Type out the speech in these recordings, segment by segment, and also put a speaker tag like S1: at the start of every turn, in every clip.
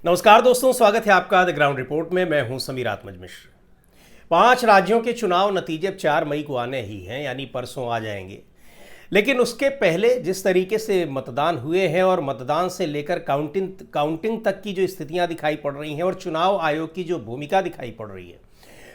S1: नमस्कार दोस्तों, स्वागत है आपका द ग्राउंड रिपोर्ट में। मैं हूं समीर आत्मज मिश्र। 5 राज्यों के चुनाव नतीजे अब 4 मई को आने ही हैं, यानी परसों आ जाएंगे। लेकिन उसके पहले जिस तरीके से मतदान हुए हैं और मतदान से लेकर काउंटिंग तक की जो स्थितियां दिखाई पड़ रही हैं और चुनाव आयोग की जो भूमिका दिखाई पड़ रही है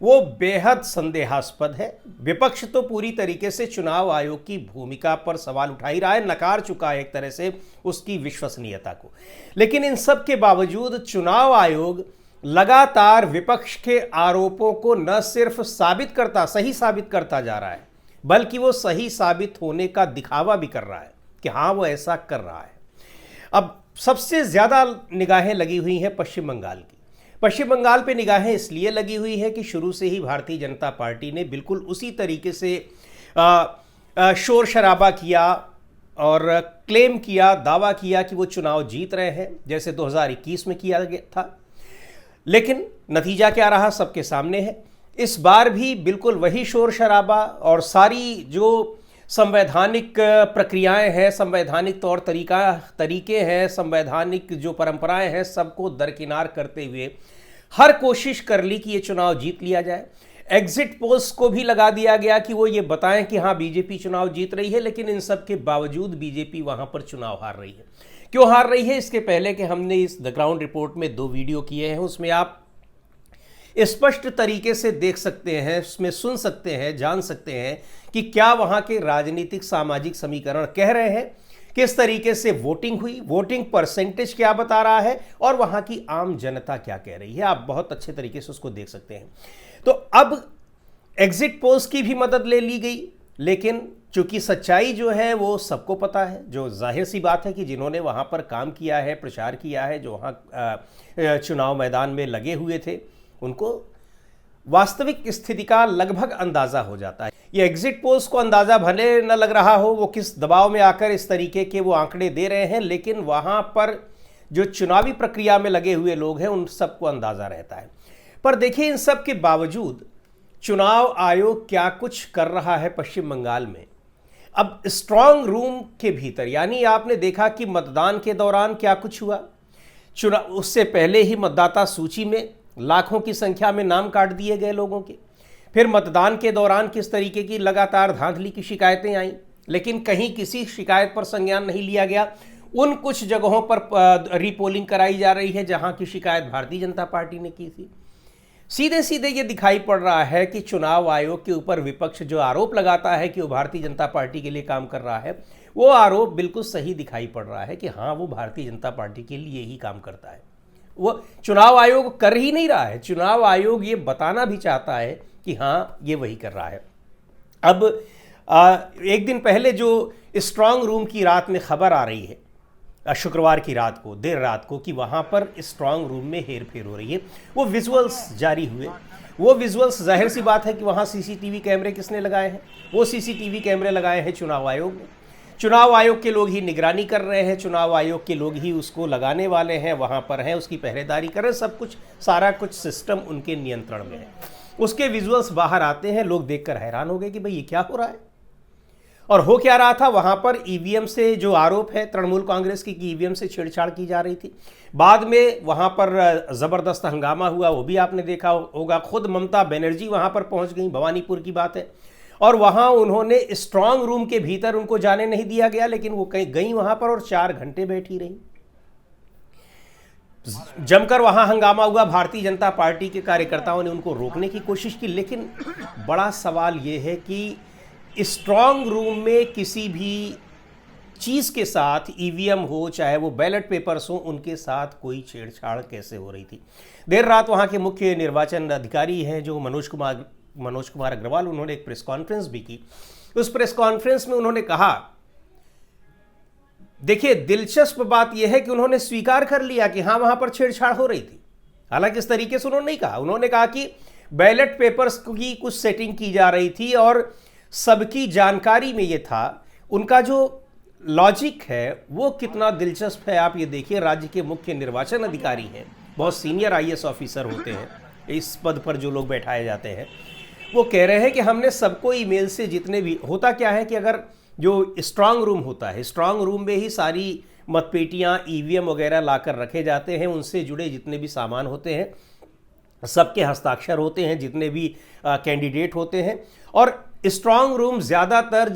S1: वो बेहद संदेहास्पद है। विपक्ष तो पूरी तरीके से चुनाव आयोग की भूमिका पर सवाल उठा ही रहा है, नकार चुका है एक तरह से उसकी विश्वसनीयता को। लेकिन इन सब के बावजूद चुनाव आयोग लगातार विपक्ष के आरोपों को न सिर्फ सही साबित करता जा रहा है, बल्कि वो सही साबित होने का दिखावा भी कर रहा है कि हाँ, वो ऐसा कर रहा है। अब सबसे ज्यादा निगाहें लगी हुई हैं पश्चिम बंगाल की। पश्चिम बंगाल पे निगाहें इसलिए लगी हुई है कि शुरू से ही भारतीय जनता पार्टी ने बिल्कुल उसी तरीके से शोर शराबा किया और क्लेम किया, दावा किया कि वो चुनाव जीत रहे हैं, जैसे 2021 में किया गया था। लेकिन नतीजा क्या रहा सबके सामने है। इस बार भी बिल्कुल वही शोर शराबा और सारी जो संवैधानिक प्रक्रियाएं हैं, संवैधानिक तौर तरीके हैं, संवैधानिक जो परंपराएं हैं, सबको दरकिनार करते हुए हर कोशिश कर ली कि ये चुनाव जीत लिया जाए। एग्जिट पोल्स को भी लगा दिया गया कि वो ये बताएं कि हाँ, बीजेपी चुनाव जीत रही है, लेकिन इन सब के बावजूद बीजेपी वहां पर चुनाव हार रही है। क्यों हार रही है? इसके पहले कि हमने इस द ग्राउंड रिपोर्ट में 2 वीडियो किए हैं, उसमें आप स्पष्ट तरीके से देख सकते हैं, उसमें सुन सकते हैं, जान सकते हैं कि क्या वहां के राजनीतिक सामाजिक समीकरण कह रहे हैं, किस तरीके से वोटिंग हुई, वोटिंग परसेंटेज क्या बता रहा है और वहां की आम जनता क्या कह रही है। आप बहुत अच्छे तरीके से उसको देख सकते हैं। तो अब एग्जिट पोल्स की भी मदद ले ली गई, लेकिन चूंकि सच्चाई जो है वो सबको पता है, जो जाहिर सी बात है कि जिन्होंने वहां पर काम किया है, प्रचार किया है, जो वहां चुनाव मैदान में लगे हुए थे, उनको वास्तविक स्थिति का लगभग अंदाजा हो जाता है। ये एग्जिट पोल्स को अंदाजा भले न लग रहा हो वो किस दबाव में आकर इस तरीके के वो आंकड़े दे रहे हैं, लेकिन वहां पर जो चुनावी प्रक्रिया में लगे हुए लोग हैं उन सबको अंदाजा रहता है। पर देखिए, इन सब के बावजूद चुनाव आयोग क्या कुछ कर रहा है पश्चिम बंगाल में। अब स्ट्रांग रूम के भीतर, यानी आपने देखा कि मतदान के दौरान क्या कुछ हुआ, चुनाव उससे पहले ही मतदाता सूची में लाखों की संख्या में नाम काट दिए गए लोगों के, फिर मतदान के दौरान किस तरीके की लगातार धांधली की शिकायतें आईं, लेकिन कहीं किसी शिकायत पर संज्ञान नहीं लिया गया। उन कुछ जगहों पर रीपोलिंग कराई जा रही है जहां की शिकायत भारतीय जनता पार्टी ने की थी। सीधे सीधे ये दिखाई पड़ रहा है कि चुनाव आयोग के ऊपर विपक्ष जो आरोप लगाता है कि वो भारतीय जनता पार्टी के लिए काम कर रहा है, वो आरोप बिल्कुल सही दिखाई पड़ रहा है कि हाँ, वो भारतीय जनता पार्टी के लिए ही काम करता है। वो चुनाव आयोग कर ही नहीं रहा है, चुनाव आयोग ये बताना भी चाहता है कि हाँ, ये वही कर रहा है। अब एक दिन पहले जो स्ट्रांग रूम की रात में खबर आ रही है, शुक्रवार की रात को, देर रात को, कि वहां पर स्ट्रांग रूम में हेरफेर हो रही है, वो विजुअल्स जारी हुए। वो विजुअल्स, जाहिर सी बात है कि वहां सीसीटीवी कैमरे किसने लगाए हैं? वो सीसीटीवी कैमरे लगाए हैं चुनाव आयोग ने। चुनाव आयोग के लोग ही निगरानी कर रहे हैं, चुनाव आयोग के लोग ही उसको लगाने वाले हैं, वहां पर हैं, उसकी पहरेदारी कर रहे हैं, सब कुछ, सारा कुछ सिस्टम उनके नियंत्रण में है। उसके विजुअल्स बाहर आते हैं, लोग देखकर हैरान हो गए कि भाई ये क्या हो रहा है। और हो क्या रहा था, वहां पर ईवीएम से जो आरोप है तृणमूल कांग्रेस की कि ईवीएम से छेड़छाड़ की जा रही थी। बाद में वहां पर जबरदस्त हंगामा हुआ, वो भी आपने देखा होगा। खुद ममता बनर्जी वहां पर पहुंच गई, भवानीपुर की बात है, और वहां उन्होंने स्ट्रांग रूम के भीतर उनको जाने नहीं दिया गया, लेकिन वो कहीं गई वहां पर और 4 घंटे बैठी रही। जमकर वहां हंगामा हुआ, भारतीय जनता पार्टी के कार्यकर्ताओं ने उनको रोकने की कोशिश की। लेकिन बड़ा सवाल यह है कि स्ट्रांग रूम में किसी भी चीज के साथ, ईवीएम हो चाहे वो बैलेट पेपर्स हो, उनके साथ कोई छेड़छाड़ कैसे हो रही थी। देर रात वहां के मुख्य निर्वाचन अधिकारी हैं जो मनोज कुमार अग्रवाल, उन्होंने एक प्रेस कॉन्फ्रेंस भी की। उस प्रेस कॉन्फ्रेंस में उन्होंने कहा, देखिए दिलचस्प बात यह है कि उन्होंने स्वीकार कर लिया कि हां, वहां पर छेड़छाड़ हो रही थी। हालांकि इस तरीके से उन्होंने नहीं कहा, उन्होंने कहा कि बैलेट पेपर्स की कुछ सेटिंग की जा रही थी और सबकी जानकारी में यह था। उनका जो लॉजिक है वो कितना दिलचस्प है आप ये देखिए। राज्य के मुख्य निर्वाचन अधिकारी हैं, बहुत सीनियर आईएएस ऑफिसर होते हैं इस पद पर जो लोग बैठाए जाते हैं, वो कह रहे हैं कि हमने सबको ईमेल से जितने भी, होता क्या है कि अगर जो स्ट्रांग रूम होता है, स्ट्रांग रूम में ही सारी मतपेटियां, ईवीएम वगैरह लाकर रखे जाते हैं, उनसे जुड़े जितने भी सामान होते हैं सबके हस्ताक्षर होते हैं, जितने भी कैंडिडेट होते हैं। और स्ट्रांग रूम ज़्यादातर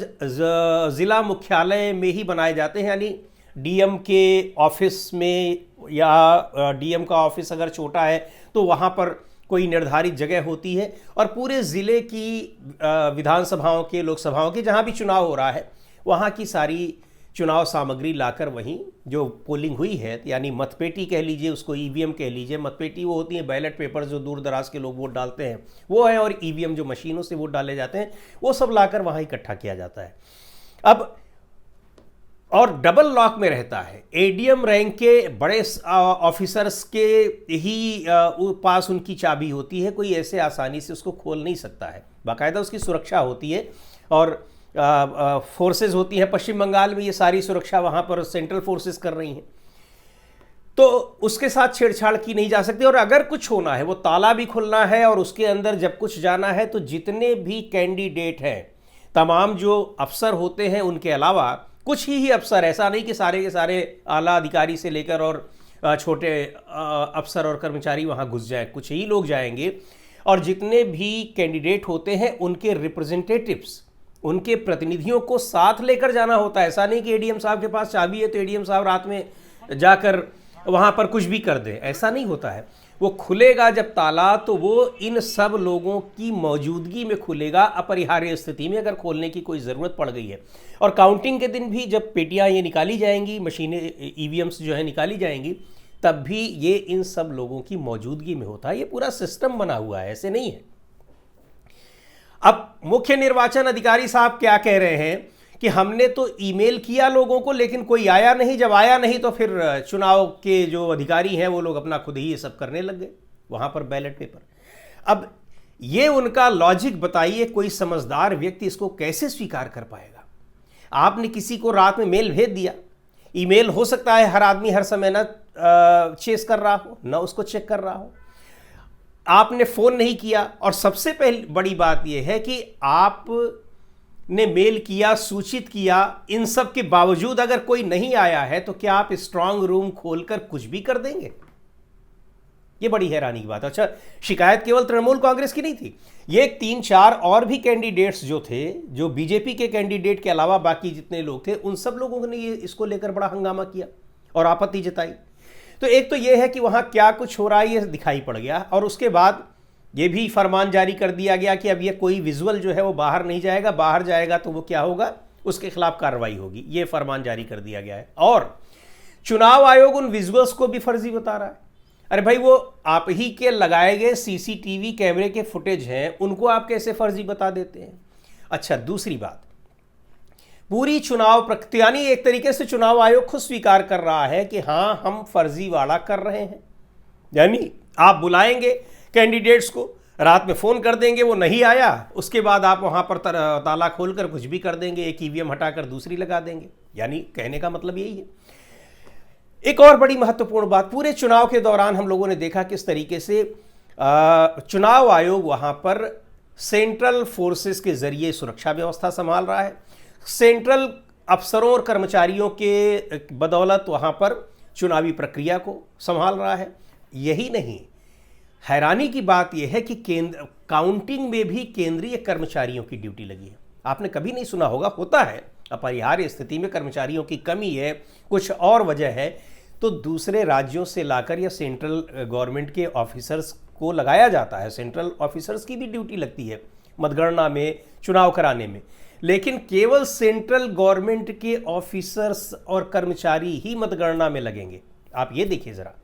S1: ज़िला मुख्यालय में ही बनाए जाते हैं, यानी डीएम के ऑफिस में, या डीएम का ऑफिस अगर छोटा है तो वहाँ पर कोई निर्धारित जगह होती है। और पूरे ज़िले की विधानसभाओं के, लोकसभाओं के, जहाँ भी चुनाव हो रहा है वहाँ की सारी चुनाव सामग्री लाकर वहीं जो पोलिंग हुई है, यानी मतपेटी कह लीजिए उसको, ईवीएम कह लीजिए। मतपेटी वो होती है बैलेट पेपर जो दूर दराज के लोग वोट डालते हैं वो है, और ईवीएम जो मशीनों से वोट डाले जाते हैं वो सब लाकर वहाँ इकट्ठा किया जाता है। अब और डबल लॉक में रहता है। एडीएम रैंक के बड़े ऑफिसर्स के ही पास उनकी चाबी होती है, कोई ऐसे आसानी से उसको खोल नहीं सकता है, बाकायदा उसकी सुरक्षा होती है। और फोर्सेस होती हैं, पश्चिम बंगाल में ये सारी सुरक्षा वहाँ पर सेंट्रल फोर्सेस कर रही हैं, तो उसके साथ छेड़छाड़ की नहीं जा सकती। और अगर कुछ होना है, वो ताला भी खुलना है और उसके अंदर जब कुछ जाना है तो जितने भी कैंडिडेट हैं, तमाम जो अफसर होते हैं उनके अलावा कुछ ही अफसर, ऐसा नहीं कि सारे के सारे आला अधिकारी से लेकर और छोटे अफसर और कर्मचारी वहाँ घुस जाएं, कुछ ही लोग जाएंगे। और जितने भी कैंडिडेट होते हैं उनके रिप्रेजेंटेटिव्स, उनके प्रतिनिधियों को साथ लेकर जाना होता है। ऐसा नहीं कि एडीएम साहब के पास चाबी है तो एडीएम साहब रात में जाकर वहाँ पर कुछ भी कर दें, ऐसा नहीं होता है। वो खुलेगा जब ताला तो वो इन सब लोगों की मौजूदगी में खुलेगा, अपरिहार्य स्थिति में अगर खोलने की कोई ज़रूरत पड़ गई है। और काउंटिंग के दिन भी जब पेटियाँ ये निकाली जाएंगी, मशीनें ईवीएम्स जो है निकाली जाएंगी, तब भी ये इन सब लोगों की मौजूदगी में होता है। ये पूरा सिस्टम बना हुआ है, ऐसे नहीं है। अब मुख्य निर्वाचन अधिकारी साहब क्या कह रहे हैं कि हमने तो ईमेल किया लोगों को लेकिन कोई आया नहीं, जब आया नहीं तो फिर चुनाव के जो अधिकारी हैं वो लोग अपना खुद ही ये सब करने लग गए वहाँ पर बैलेट पेपर। अब ये उनका लॉजिक बताइए, कोई समझदार व्यक्ति इसको कैसे स्वीकार कर पाएगा? आपने किसी को रात में मेल भेज दिया, ईमेल हो सकता है हर आदमी हर समय ना चेस कर रहा हो, ना उसको चेक कर रहा हो, आपने फ़ोन नहीं किया, और सबसे पहली बड़ी बात यह है कि आपने मेल किया, सूचित किया, इन सब के बावजूद अगर कोई नहीं आया है तो क्या आप स्ट्रांग रूम खोलकर कुछ भी कर देंगे? ये बड़ी हैरानी की बात है। अच्छा, शिकायत केवल तृणमूल कांग्रेस की नहीं थी, ये 3-4 और भी कैंडिडेट्स जो थे, जो बीजेपी के कैंडिडेट के अलावा बाकी जितने लोग थे, उन सब लोगों ने इसको लेकर बड़ा हंगामा किया और आपत्ति जताई। तो एक तो ये है कि वहाँ क्या कुछ हो रहा है ये दिखाई पड़ गया, और उसके बाद ये भी फरमान जारी कर दिया गया कि अब ये कोई विजुअल जो है वो बाहर नहीं जाएगा, बाहर जाएगा तो वो क्या होगा, उसके खिलाफ कार्रवाई होगी, ये फरमान जारी कर दिया गया है। और चुनाव आयोग उन विजुअल्स को भी फर्जी बता रहा है। अरे भाई, वो आप ही के लगाए गए सीसीटीवी कैमरे के फुटेज हैं, उनको आप कैसे फर्जी बता देते हैं? अच्छा, दूसरी बात, पूरी चुनाव प्रक्रिया, यानी एक तरीके से चुनाव आयोग खुद स्वीकार कर रहा है कि हाँ हम फर्जीवाड़ा कर रहे हैं। यानी आप बुलाएंगे कैंडिडेट्स को, रात में फ़ोन कर देंगे, वो नहीं आया, उसके बाद आप वहाँ पर ताला खोलकर कुछ भी कर देंगे, एक ईवीएम हटाकर दूसरी लगा देंगे। यानी कहने का मतलब यही है। एक और बड़ी महत्वपूर्ण बात, पूरे चुनाव के दौरान हम लोगों ने देखा किस तरीके से चुनाव आयोग वहाँ पर सेंट्रल फोर्सेस के जरिए सुरक्षा व्यवस्था संभाल रहा है, सेंट्रल अफसरों और कर्मचारियों के बदौलत वहाँ पर चुनावी प्रक्रिया को संभाल रहा है। यही नहीं, हैरानी की बात यह है कि केंद्र काउंटिंग में भी केंद्रीय कर्मचारियों की ड्यूटी लगी है। आपने कभी नहीं सुना होगा, होता है अपरिहार्य स्थिति में कर्मचारियों की कमी है, कुछ और वजह है, तो दूसरे राज्यों से लाकर या सेंट्रल गवर्नमेंट के ऑफिसर्स को लगाया जाता है। सेंट्रल ऑफिसर्स की भी ड्यूटी लगती है मतगणना में, चुनाव कराने में, लेकिन केवल सेंट्रल गवर्नमेंट के ऑफिसर्स और कर्मचारी ही मतगणना में लगेंगे। आप ये देखिए जरा,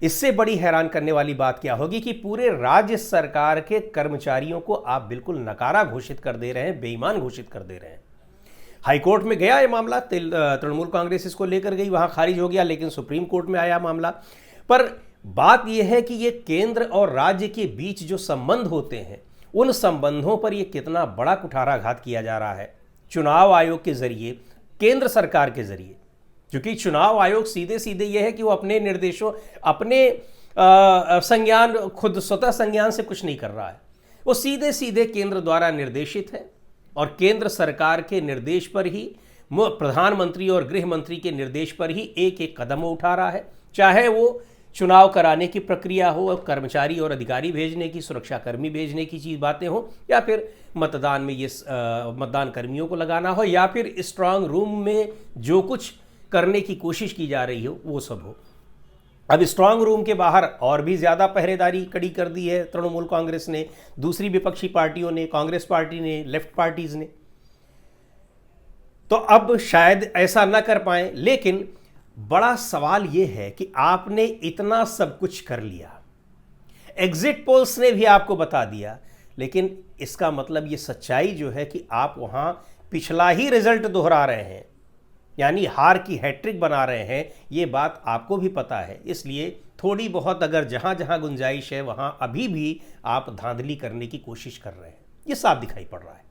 S1: इससे बड़ी हैरान करने वाली बात क्या होगी कि पूरे राज्य सरकार के कर्मचारियों को आप बिल्कुल नकारा घोषित कर दे रहे हैं, बेईमान घोषित कर दे रहे हैं। हाईकोर्ट में गया ये मामला, तृणमूल कांग्रेस इसको लेकर गई, वहां खारिज हो गया, लेकिन सुप्रीम कोर्ट में आया मामला। पर बात यह है कि ये केंद्र और राज्य के बीच जो संबंध होते हैं, उन संबंधों पर यह कितना बड़ा कुठाराघात किया जा रहा है चुनाव आयोग के जरिए, केंद्र सरकार के जरिए। क्योंकि चुनाव आयोग सीधे सीधे यह है कि वो अपने निर्देशों, अपने संज्ञान, खुद स्वतः संज्ञान से कुछ नहीं कर रहा है, वो सीधे सीधे केंद्र द्वारा निर्देशित है और केंद्र सरकार के निर्देश पर ही प्रधानमंत्री और गृह मंत्री के निर्देश पर ही एक एक कदम उठा रहा है, चाहे वो चुनाव कराने की प्रक्रिया हो, कर्मचारी और अधिकारी भेजने की, सुरक्षाकर्मी भेजने की चीज़ बातें हो, या फिर मतदान में ये मतदान कर्मियों को लगाना हो, या फिर स्ट्रांग रूम में जो कुछ करने की कोशिश की जा रही हो वो सब हो। अब स्ट्रांग रूम के बाहर और भी ज़्यादा पहरेदारी कड़ी कर दी है तृणमूल कांग्रेस ने, दूसरी विपक्षी पार्टियों ने, कांग्रेस पार्टी ने, लेफ्ट पार्टीज ने। तो अब शायद ऐसा न कर पाए, लेकिन बड़ा सवाल यह है कि आपने इतना सब कुछ कर लिया, एग्जिट पोल्स ने भी आपको बता दिया, लेकिन इसका मतलब ये सच्चाई जो है कि आप वहां पिछला ही रिजल्ट दोहरा रहे हैं, यानी हार की हैट्रिक बना रहे हैं। ये बात आपको भी पता है, इसलिए थोड़ी बहुत अगर जहां जहां गुंजाइश है वहां अभी भी आप धांधली करने की कोशिश कर रहे हैं, ये साफ दिखाई पड़ रहा है।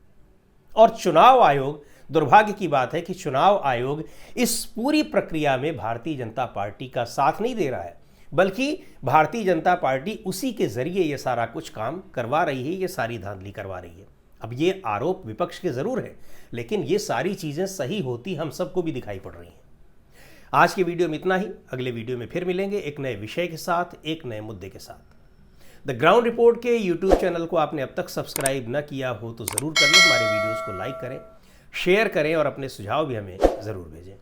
S1: और चुनाव आयोग, दुर्भाग्य की बात है कि चुनाव आयोग इस पूरी प्रक्रिया में भारतीय जनता पार्टी का साथ नहीं दे रहा है, बल्कि भारतीय जनता पार्टी उसी के जरिए ये सारा कुछ काम करवा रही है, ये सारी धांधली करवा रही है। अब ये आरोप विपक्ष के जरूर है, लेकिन ये सारी चीजें सही होती हम सबको भी दिखाई पड़ रही हैं। आज की वीडियो में इतना ही, अगले वीडियो में फिर मिलेंगे एक नए विषय के साथ, एक नए मुद्दे के साथ। द ग्राउंड रिपोर्ट के यूट्यूब चैनल को आपने अब तक सब्सक्राइब न किया हो तो ज़रूर कर लें, हमारे वीडियोज़ को लाइक करें, शेयर करें और अपने सुझाव भी हमें ज़रूर भेजें।